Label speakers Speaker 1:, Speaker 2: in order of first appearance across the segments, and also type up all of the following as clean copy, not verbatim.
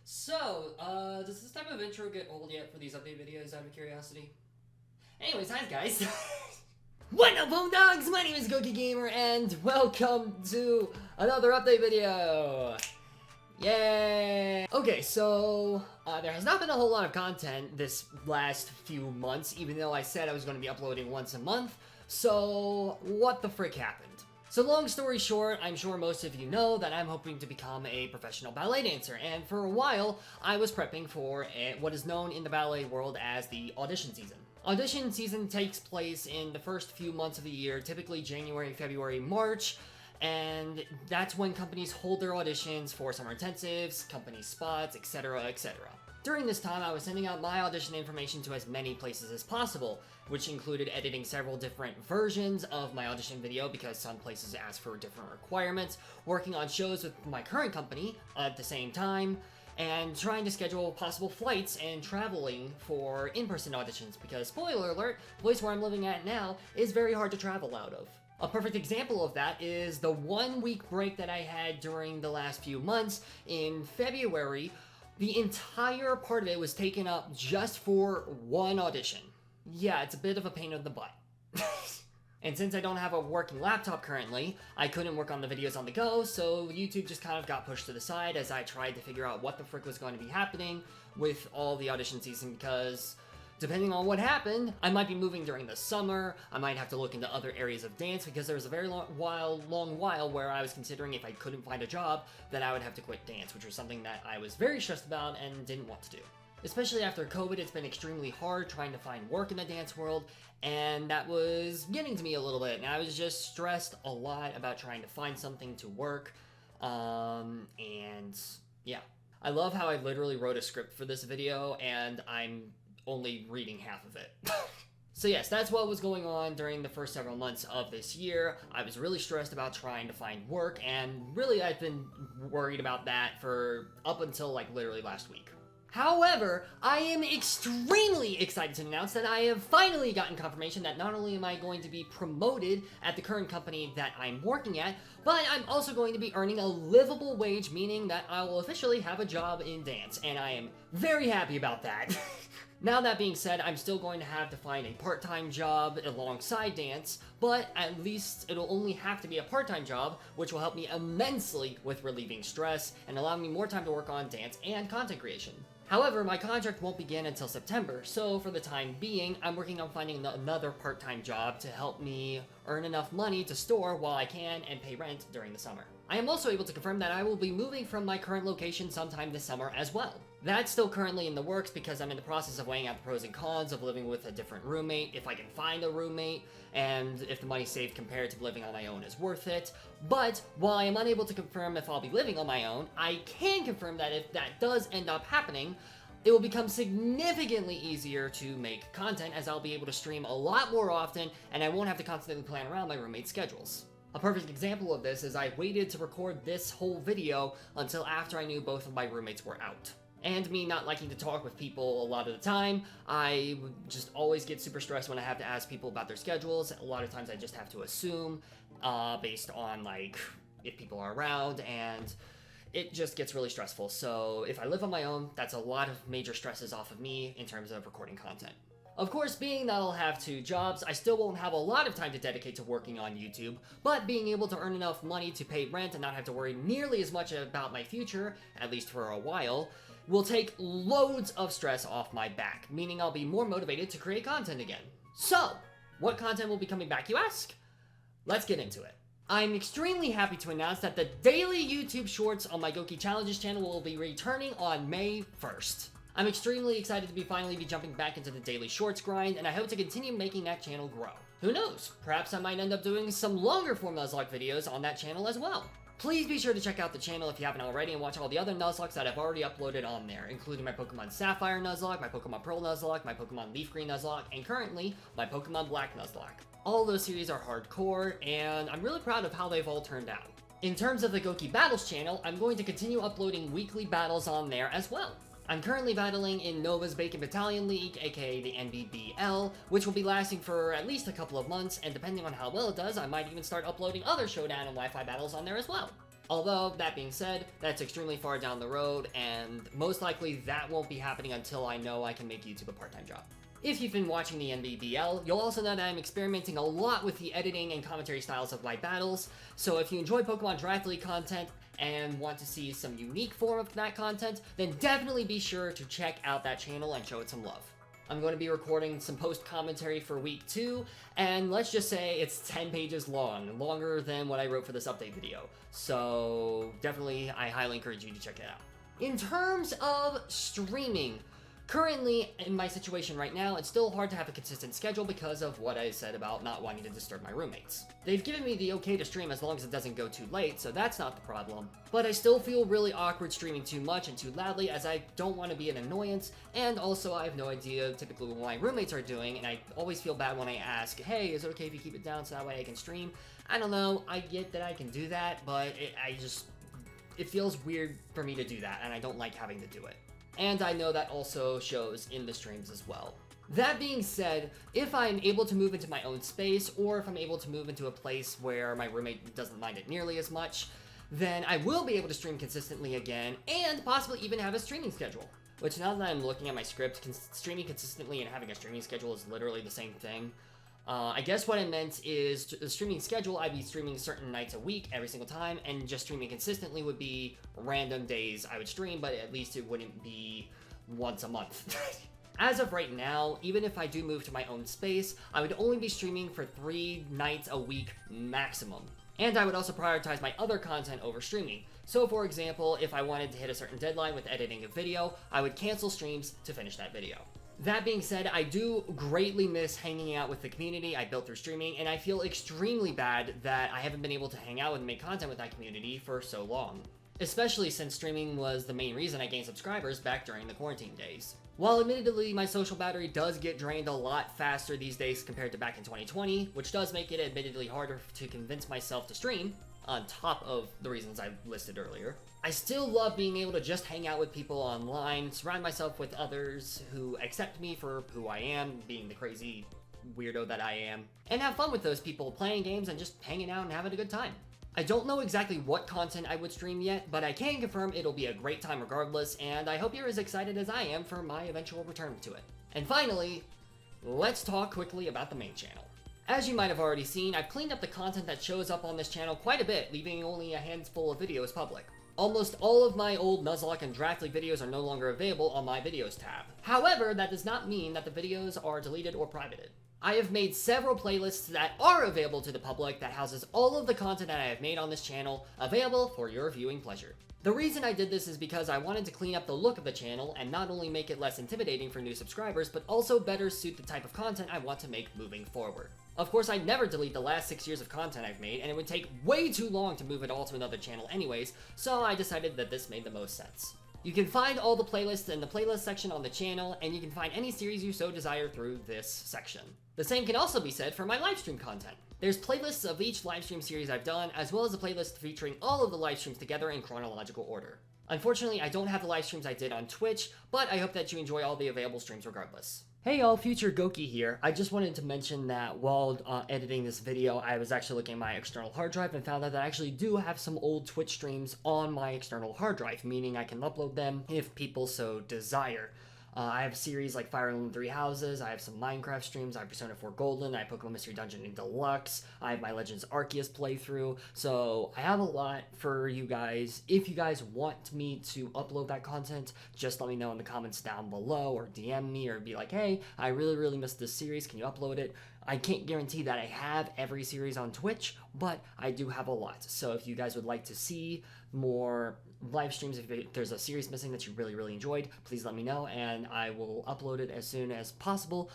Speaker 1: Does this type of intro get old yet for these update videos out of curiosity? Anyways, hi guys! What up, Homedawgs? My name is GOKEY'S, and welcome to another update video! Yay! Okay, there has not been a whole lot of content this last few months, even though I said I was going to be uploading once a month. So, what the frick happened? So long story short, I'm sure most of you know that I'm hoping to become a professional ballet dancer, and for a while, I was prepping for what is known in the ballet world as the audition season. Audition season takes place in the first few months of the year, typically January, February, March, and that's when companies hold their auditions for summer intensives, company spots, etc., etc. During this time, I was sending out my audition information to as many places as possible, which included editing several different versions of my audition video because some places ask for different requirements, working on shows with my current company at the same time, and trying to schedule possible flights and traveling for in-person auditions because, spoiler alert, the place where I'm living at now is very hard to travel out of. A perfect example of that is the 1 week break that I had during the last few months. In February, the entire part of it was taken up just for one audition. Yeah, it's a bit of a pain in the butt. And since I don't have a working laptop currently, I couldn't work on the videos on the go, so YouTube just kind of got pushed to the side as I tried to figure out what the frick was going to be happening with all the audition season because depending on what happened, I might be moving during the summer, I might have to look into other areas of dance because there was a very long while where I was considering if I couldn't find a job that I would have to quit dance, which was something that I was very stressed about and didn't want to do. Especially after COVID, it's been extremely hard trying to find work in the dance world, and that was getting to me a little bit, and I was just stressed a lot about trying to find something to work, and yeah. I love how I literally wrote a script for this video, and I'm only reading half of it. So yes, that's what was going on during the first several months of this year. I was really stressed about trying to find work, and really I've been worried about that for up until like literally last week. However, I am extremely excited to announce that I have finally gotten confirmation that not only am I going to be promoted at the current company that I'm working at, but I'm also going to be earning a livable wage, meaning that I will officially have a job in dance, and I am very happy about that. Now that being said, I'm still going to have to find a part-time job alongside dance, but at least it'll only have to be a part-time job, which will help me immensely with relieving stress and allowing me more time to work on dance and content creation. However, my contract won't begin until September, so for the time being, I'm working on finding another part-time job to help me earn enough money to store while I can and pay rent during the summer. I am also able to confirm that I will be moving from my current location sometime this summer as well. That's still currently in the works because I'm in the process of weighing out the pros and cons of living with a different roommate, if I can find a roommate, and if the money saved compared to living on my own is worth it. But while I am unable to confirm if I'll be living on my own, I can confirm that if that does end up happening, it will become significantly easier to make content as I'll be able to stream a lot more often and I won't have to constantly plan around my roommate's schedules. A perfect example of this is I waited to record this whole video until after I knew both of my roommates were out. And me not liking to talk with people a lot of the time, I would just always get super stressed when I have to ask people about their schedules. A lot of times I just have to assume based on like if people are around, and it just gets really stressful. So if I live on my own, that's a lot of major stresses off of me in terms of recording content. Of course, being that I'll have 2 jobs, I still won't have a lot of time to dedicate to working on YouTube, but being able to earn enough money to pay rent and not have to worry nearly as much about my future, at least for a while, will take loads of stress off my back, meaning I'll be more motivated to create content again. So, what content will be coming back, you ask? Let's get into it. I'm extremely happy to announce that the daily YouTube shorts on my Gokey Challenges channel will be returning on May 1st. I'm extremely excited to finally be jumping back into the daily shorts grind, and I hope to continue making that channel grow. Who knows? Perhaps I might end up doing some longer form NUZLOCKE videos on that channel as well. Please be sure to check out the channel if you haven't already and watch all the other NUZLOCKEs that I've already uploaded on there, including my Pokemon Sapphire NUZLOCKE, my Pokemon Pearl NUZLOCKE, my Pokemon Leaf Green NUZLOCKE, and currently, my Pokemon Black NUZLOCKE. All those series are hardcore, and I'm really proud of how they've all turned out. In terms of the Gokey Battles channel, I'm going to continue uploading weekly battles on there as well. I'm currently battling in Nova's Bacon Battalion League, aka the NBBL, which will be lasting for at least a couple of months, and depending on how well it does, I might even start uploading other Showdown and Wi-Fi battles on there as well. Although, that being said, that's extremely far down the road, and most likely that won't be happening until I know I can make YouTube a part-time job. If you've been watching the NBBL, you'll also know that I'm experimenting a lot with the editing and commentary styles of my battles, so if you enjoy Pokemon Draft League content and want to see some unique form of that content, then definitely be sure to check out that channel and show it some love. I'm going to be recording some post-commentary for week 2, and let's just say it's 10 pages long, longer than what I wrote for this update video. So definitely, I highly encourage you to check it out. In terms of streaming, currently, in my situation right now, it's still hard to have a consistent schedule because of what I said about not wanting to disturb my roommates. They've given me the okay to stream as long as it doesn't go too late, so that's not the problem. But I still feel really awkward streaming too much and too loudly, as I don't want to be an annoyance, and also I have no idea typically what my roommates are doing, and I always feel bad when I ask, hey, is it okay if you keep it down so that way I can stream? I don't know, I get that I can do that, but it feels weird for me to do that, and I don't like having to do it. And I know that also shows in the streams as well. That being said, if I'm able to move into my own space, or if I'm able to move into a place where my roommate doesn't mind it nearly as much, then I will be able to stream consistently again, and possibly even have a streaming schedule. Which, now that I'm looking at my script, streaming consistently and having a streaming schedule is literally the same thing. I guess what I meant is, the streaming schedule, I'd be streaming certain nights a week every single time, and just streaming consistently would be random days I would stream, but at least it wouldn't be once a month. As of right now, even if I do move to my own space, I would only be streaming for 3 nights a week maximum. And I would also prioritize my other content over streaming. So for example, if I wanted to hit a certain deadline with editing a video, I would cancel streams to finish that video. That being said, I do greatly miss hanging out with the community I built through streaming, and I feel extremely bad that I haven't been able to hang out and make content with that community for so long. Especially since streaming was the main reason I gained subscribers back during the quarantine days. While admittedly my social battery does get drained a lot faster these days compared to back in 2020, which does make it admittedly harder to convince myself to stream, on top of the reasons I listed earlier, I still love being able to just hang out with people online, surround myself with others who accept me for who I am, being the crazy weirdo that I am, and have fun with those people playing games and just hanging out and having a good time. I don't know exactly what content I would stream yet, but I can confirm it'll be a great time regardless, and I hope you're as excited as I am for my eventual return to it. And finally, let's talk quickly about the main channel. As you might have already seen, I've cleaned up the content that shows up on this channel quite a bit, leaving only a handful of videos public. Almost all of my old Nuzlocke and Draft League videos are no longer available on my videos tab. However, that does not mean that the videos are deleted or privated. I have made several playlists that are available to the public that houses all of the content that I have made on this channel, available for your viewing pleasure. The reason I did this is because I wanted to clean up the look of the channel and not only make it less intimidating for new subscribers, but also better suit the type of content I want to make moving forward. Of course, I'd never delete the last 6 years of content I've made, and it would take way too long to move it all to another channel anyways, so I decided that this made the most sense. You can find all the playlists in the playlist section on the channel, and you can find any series you so desire through this section. The same can also be said for my livestream content. There's playlists of each livestream series I've done, as well as a playlist featuring all of the livestreams together in chronological order. Unfortunately, I don't have the livestreams I did on Twitch, but I hope that you enjoy all the available streams regardless. Hey y'all, Future Gokey here. I just wanted to mention that while editing this video, I was actually looking at my external hard drive and found out that I actually do have some old Twitch streams on my external hard drive, meaning I can upload them if people so desire. I have series like Fire Emblem 3 Houses, I have some Minecraft streams, I have Persona 4 Golden, I have Pokemon Mystery Dungeon in Deluxe, I have my Legends Arceus playthrough, so I have a lot for you guys. If you guys want me to upload that content, just let me know in the comments down below, or DM me, or be like, hey, I really missed this series, can you upload it? I can't guarantee that I have every series on Twitch, but I do have a lot, so if you guys would like to see more live streams, if there's a series missing that you really enjoyed, please let me know and I will upload it as soon as possible.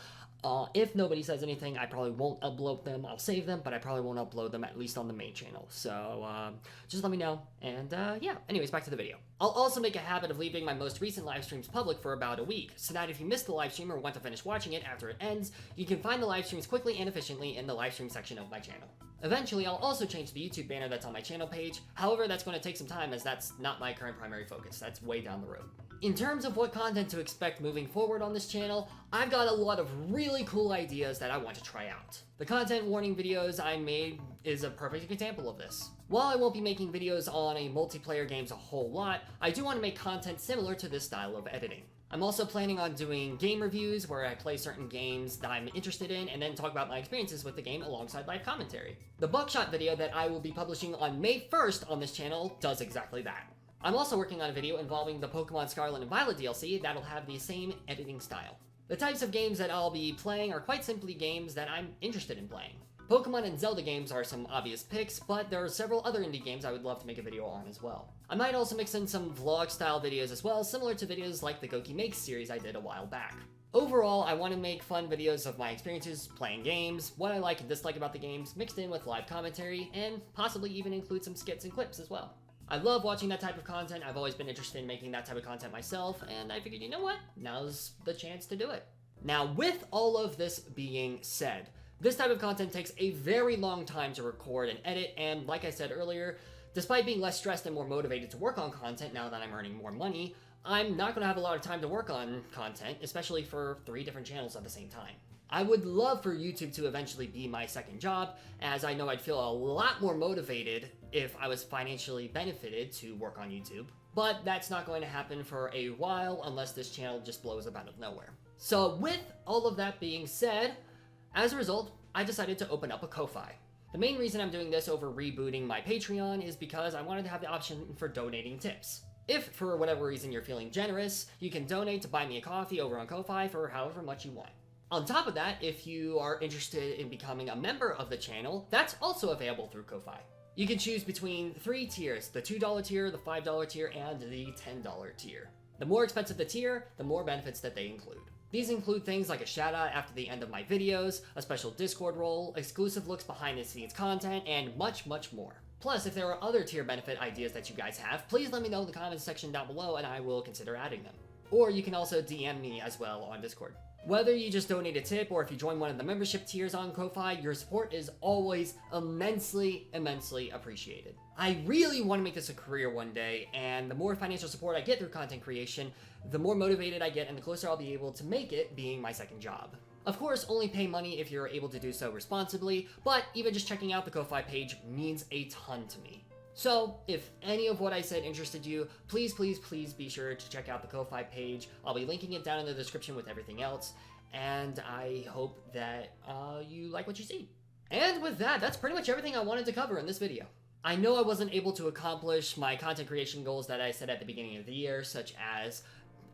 Speaker 1: If nobody says anything, I probably won't upload them. I'll save them, but I probably won't upload them, at least on the main channel. So just let me know, and yeah, anyways, back to the video. I'll also make a habit of leaving my most recent live streams public for about a week, so that if you missed the live stream or want to finish watching it after it ends, you can find the live streams quickly and efficiently in the live stream section of my channel. Eventually, I'll also change the YouTube banner that's on my channel page. However, that's going to take some time, as that's not my current primary focus. That's way down the road. In terms of what content to expect moving forward on this channel, I've got a lot of really cool ideas that I want to try out. The content warning videos I made is a perfect example of this. While I won't be making videos on a multiplayer games a whole lot, I do want to make content similar to this style of editing. I'm also planning on doing game reviews where I play certain games that I'm interested in and then talk about my experiences with the game alongside live commentary. The Buckshot video that I will be publishing on May 1st on this channel does exactly that. I'm also working on a video involving the Pokemon Scarlet and Violet DLC that'll have the same editing style. The types of games that I'll be playing are quite simply games that I'm interested in playing. Pokemon and Zelda games are some obvious picks, but there are several other indie games I would love to make a video on as well. I might also mix in some vlog style videos as well, similar to videos like the GOKEY Makes series I did a while back. Overall, I want to make fun videos of my experiences playing games, what I like and dislike about the games, mixed in with live commentary, and possibly even include some skits and clips as well. I love watching that type of content. I've always been interested in making that type of content myself, and I figured, you know what? Now's the chance to do it. Now, with all of this being said, this type of content takes a very long time to record and edit, and like I said earlier, despite being less stressed and more motivated to work on content now that I'm earning more money, I'm not going to have a lot of time to work on content, especially for 3 different channels at the same time. I would love for YouTube to eventually be my second job, as I know I'd feel a lot more motivated if I was financially benefited to work on YouTube. But that's not going to happen for a while unless this channel just blows up out of nowhere. So with all of that being said, as a result, I decided to open up a Ko-Fi. The main reason I'm doing this over rebooting my Patreon is because I wanted to have the option for donating tips. If, for whatever reason, you're feeling generous, you can donate to buy me a coffee over on Ko-Fi for however much you want. On top of that, if you are interested in becoming a member of the channel, that's also available through Ko-Fi. You can choose between 3 tiers, the $2 tier, the $5 tier, and the $10 tier. The more expensive the tier, the more benefits that they include. These include things like a shout out after the end of my videos, a special Discord role, exclusive looks behind the scenes content, and much, much more. Plus, if there are other tier benefit ideas that you guys have, please let me know in the comments section down below and I will consider adding them. Or you can also DM me as well on Discord. Whether you just donate a tip or if you join one of the membership tiers on Ko-Fi, your support is always immensely, immensely appreciated. I really want to make this a career one day, and the more financial support I get through content creation, the more motivated I get and the closer I'll be able to make it being my second job. Of course, only pay money if you're able to do so responsibly, but even just checking out the Ko-Fi page means a ton to me. So, if any of what I said interested you, please, please, please be sure to check out the Ko-Fi page. I'll be linking it down in the description with everything else, and I hope that you like what you see. And with that, that's pretty much everything I wanted to cover in this video. I know I wasn't able to accomplish my content creation goals that I set at the beginning of the year, such as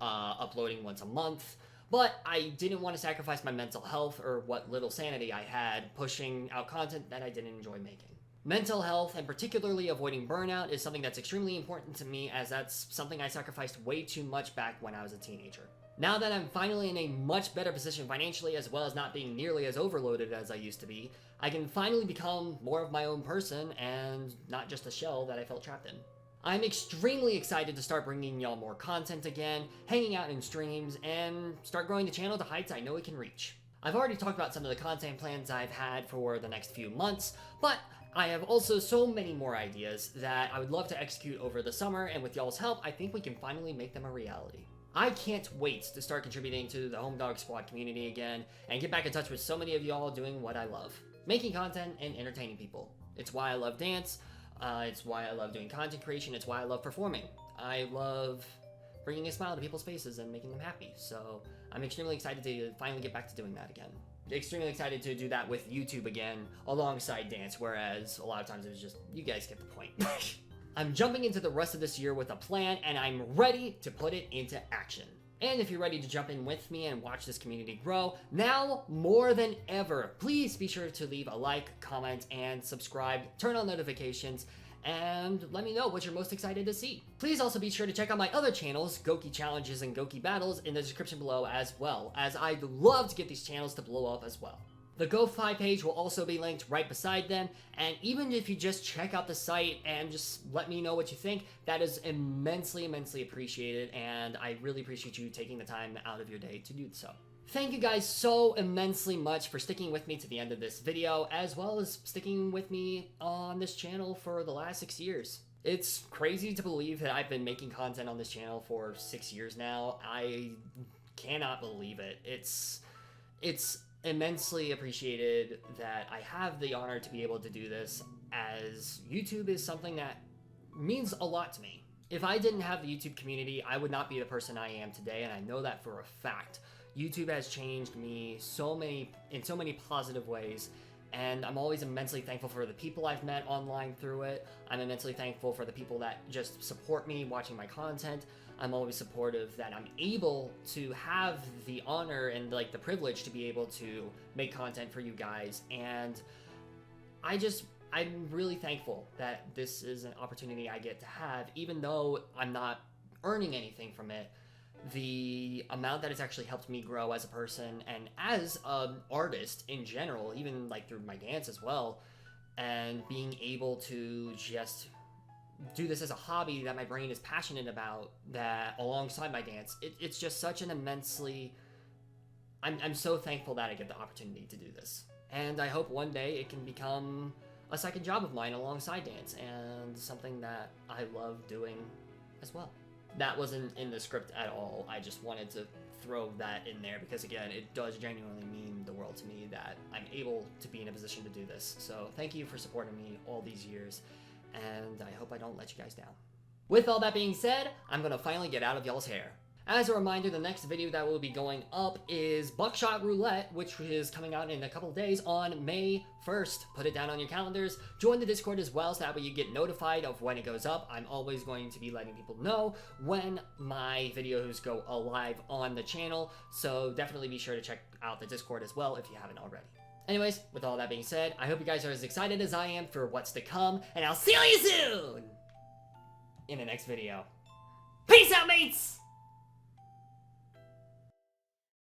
Speaker 1: uploading once a month, but I didn't want to sacrifice my mental health or what little sanity I had pushing out content that I didn't enjoy making. Mental health, and particularly avoiding burnout, is something that's extremely important to me, as that's something I sacrificed way too much back when I was a teenager. Now that I'm finally in a much better position financially, as well as not being nearly as overloaded as I used to be, I can finally become more of my own person and not just a shell that I felt trapped in. I'm extremely excited to start bringing y'all more content again, hanging out in streams, and start growing the channel to heights I know it can reach. I've already talked about some of the content plans I've had for the next few months, but I have also so many more ideas that I would love to execute over the summer, and with y'all's help, I think we can finally make them a reality. I can't wait to start contributing to the Homedawgs Squad community again, and get back in touch with so many of y'all doing what I love. Making content and entertaining people. It's why I love dance, it's why I love doing content creation, it's why I love performing. I love bringing a smile to people's faces and making them happy, so I'm extremely excited to finally get back to doing that again. Extremely excited to do that with YouTube again, alongside dance, whereas a lot of times it was just, you guys get the point. I'm jumping into the rest of this year with a plan, and I'm ready to put it into action. And if you're ready to jump in with me and watch this community grow, now more than ever, please be sure to leave a like, comment, and subscribe, turn on notifications, and let me know what you're most excited to see. Please also be sure to check out my other channels, GOKEY Challenges and GOKEY Battles, in the description below as well, as I'd love to get these channels to blow up as well. The Ko-Fi page will also be linked right beside them, and even if you just check out the site and just let me know what you think, that is immensely, immensely appreciated, and I really appreciate you taking the time out of your day to do so. Thank you guys so immensely much for sticking with me to the end of this video, as well as sticking with me on this channel for the last 6 years. It's crazy to believe that I've been making content on this channel for 6 years now. I cannot believe it. It's immensely appreciated that I have the honor to be able to do this, as YouTube is something that means a lot to me. If I didn't have the YouTube community, I would not be the person I am today, and I know that for a fact. YouTube has changed me in so many positive ways, and I'm always immensely thankful for the people I've met online through it. I'm immensely thankful for the people that just support me watching my content. I'm always supportive that I'm able to have the honor and like the privilege to be able to make content for you guys, and I'm really thankful that this is an opportunity I get to have, even though I'm not earning anything from it. The amount that it's actually helped me grow as a person and as an artist in general, even like through my dance as well, and being able to just do this as a hobby that my brain is passionate about, that alongside my dance, it's just such an immensely, I'm so thankful that I get the opportunity to do this. And I hope one day it can become a second job of mine alongside dance, and something that I love doing as well. That wasn't in the script at all. I just wanted to throw that in there because, again, it does genuinely mean the world to me that I'm able to be in a position to do this. So thank you for supporting me all these years, and I hope I don't let you guys down. With all that being said, I'm gonna finally get out of y'all's hair. As a reminder, the next video that will be going up is Buckshot Roulette, which is coming out in a couple of days on May 1st. Put it down on your calendars. Join the Discord as well, so that way you get notified of when it goes up. I'm always going to be letting people know when my videos go live on the channel, so definitely be sure to check out the Discord as well if you haven't already. Anyways, with all that being said, I hope you guys are as excited as I am for what's to come, and I'll see you soon in the next video. Peace out, mates!